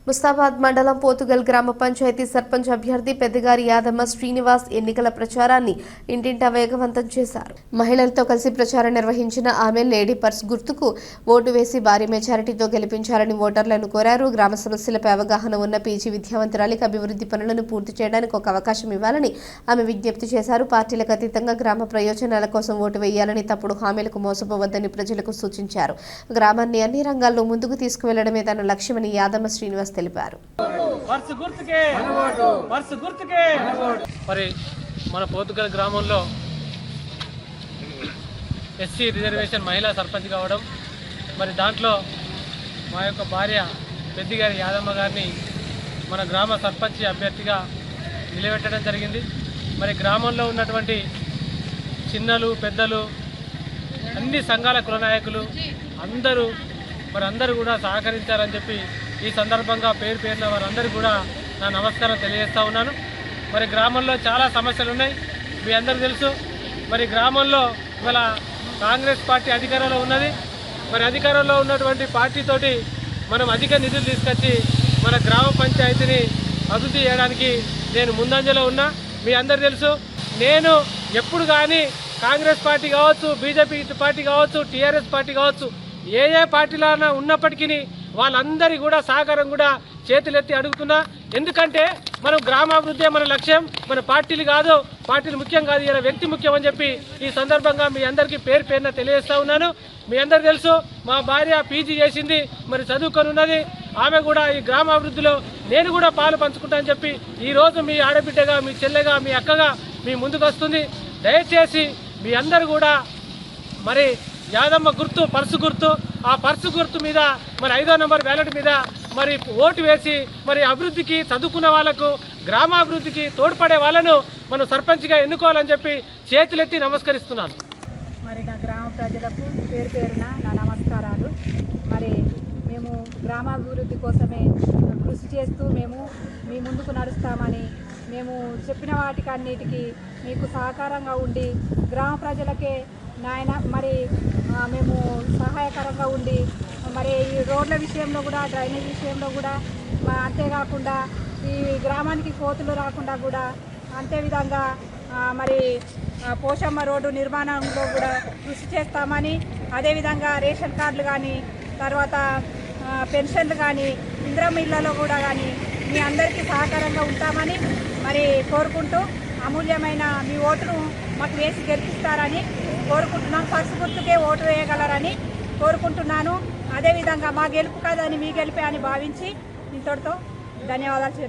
ముస్తాబాద్ మండలం పోతుగల్ గ్రామ పంచాయతీ సర్పంచ్ అభ్యర్థి పెద్దగారి యాదమ్మ శ్రీనివాస్ ఎన్నికల ప్రచారాన్ని ఇంటింటా వేగవంతం చేశారు. మహిళలతో కలిసి ప్రచారం నిర్వహించిన ఆమె లేడీ పర్స్ గుర్తుకు ఓటు వేసి భారీ మెజారిటీతో గెలిపించాలని ఓటర్లను కోరారు. గ్రామ సమస్యలపై అవగాహన ఉన్న పీజీ విద్యావంతురాలికి అభివృద్ధి పనులను పూర్తి చేయడానికి ఒక అవకాశం ఇవ్వాలని ఆమె విజ్ఞప్తి చేశారు. పార్టీలకు అతీతంగా గ్రామ ప్రయోజనాల కోసం ఓటు వేయాలని, తప్పుడు హామీలకు మోసపోవద్దని ప్రజలకు సూచించారు. గ్రామాన్ని అన్ని రంగాల్లో ముందుకు తీసుకువెళ్లడమే తన లక్ష్యమని యాదమ్మ శ్రీనివాస్ తెలిపారు. మరి మన పోతుగల్ గ్రామంలో ఎస్సీ రిజర్వేషన్ మహిళా సర్పంచ్ కావడం, మరి దాంట్లో మా యొక్క భార్య పెద్దిగారి యాదమ్మ గారిని మన గ్రామ సర్పంచ్ అభ్యర్థిగా నిలబెట్టడం జరిగింది. మరి గ్రామంలో ఉన్నటువంటి చిన్నలు పెద్దలు అన్ని సంఘాల కుల నాయకులు అందరూ కూడా సహకరించారని చెప్పి ఈ సందర్భంగా పేరున వారందరూ కూడా నా నమస్కారం తెలియజేస్తూ ఉన్నాను. మరి గ్రామంలో చాలా సమస్యలు ఉన్నాయి, మీ అందరికీ తెలుసు. మరి గ్రామంలో ఇవాళ కాంగ్రెస్ పార్టీ అధికారంలో ఉన్నది. మరి అధికారంలో ఉన్నటువంటి పార్టీతోటి మనం అధిక నిధులు తీసుకొచ్చి మన గ్రామ పంచాయతీని అభివృద్ధి చేయడానికి నేను ముందంజలో ఉన్నా. మీ అందరికీ తెలుసు, నేను ఎప్పుడు కానీ కాంగ్రెస్ పార్టీ కావచ్చు, బీజేపీ పార్టీ కావచ్చు, టీఆర్ఎస్ పార్టీ కావచ్చు, ఏ పార్టీలో ఉన్నప్పటికీ వాళ్ళందరి కూడా సహకారం కూడా చేతులెత్తి అడుగుతున్నా. ఎందుకంటే మనం గ్రామాభివృద్ధి మన లక్ష్యం, మన పార్టీలు కాదు, పార్టీలు ముఖ్యం కాదు, ఇలా వ్యక్తి ముఖ్యం అని చెప్పి ఈ సందర్భంగా మీ అందరికీ పేరున తెలియజేస్తూ ఉన్నాను. మీ అందరికీ తెలుసు, మా భార్య పీజీ చేసింది, మరి చదువుకొని ఉన్నది. ఆమె కూడా ఈ గ్రామాభివృద్ధిలో నేను కూడా పాలు పంచుకుంటానని చెప్పి ఈరోజు మీ ఆడబిడ్డగా, మీ చెల్లెగా, మీ అక్కగా మీ ముందుకు వస్తుంది. దయచేసి మీ అందరూ కూడా మరి యాదమ్మ గుర్తు, పర్సు గుర్తు, ఆ పర్సు గుర్తు మీద మరి 5వ నెంబర్ బ్యాలెట్ మీద మరి ఓటు వేసి మరి అభివృద్ధికి, చదువుకున్న వాళ్ళకు, గ్రామాభివృద్ధికి తోడ్పడే వాళ్ళను మనం సర్పంచ్గా ఎన్నుకోవాలని చెప్పి చేతులెత్తి నమస్కరిస్తున్నాను. మరి నా గ్రామ ప్రజలకు పేరున నా నమస్కారాలు. మరి మేము గ్రామాభివృద్ధి కోసమే కృషి చేస్తూ మేము మీ ముందుకు నడుస్తామని, మేము చెప్పిన వాటికన్నిటికీ మీకు సహకారంగా ఉండి గ్రామ ప్రజలకే మరి మేము సహాయకరంగా ఉండి మరి ఈ రోడ్ల విషయంలో కూడా, డ్రైనేజ్ విషయంలో కూడా, అంతేకాకుండా ఈ గ్రామానికి కోతులు రాకుండా కూడా, అంతేవిధంగా మరి పోషమ్మ రోడ్డు నిర్మాణంలో కూడా కృషి చేస్తామని, అదేవిధంగా రేషన్ కార్డులు కానీ, తర్వాత పెన్షన్లు కానీ, ఇందిరమ్మ ఇళ్లలో కూడా కానీ మీ అందరికీ సహకారంగా ఉంటామని మరి కోరుకుంటూ, అమూల్యమైన మీ ఓటును మాకు వేసి గెలిపిస్తారని కోరుకుంటున్నాం. పర్సు గుర్తుకే ఓటు వేయగలరని కోరుకుంటున్నాను. అదేవిధంగా మా గెలుపు కాదని మీ గెలిపే అని భావించి ఇంతటితో ధన్యవాదాలు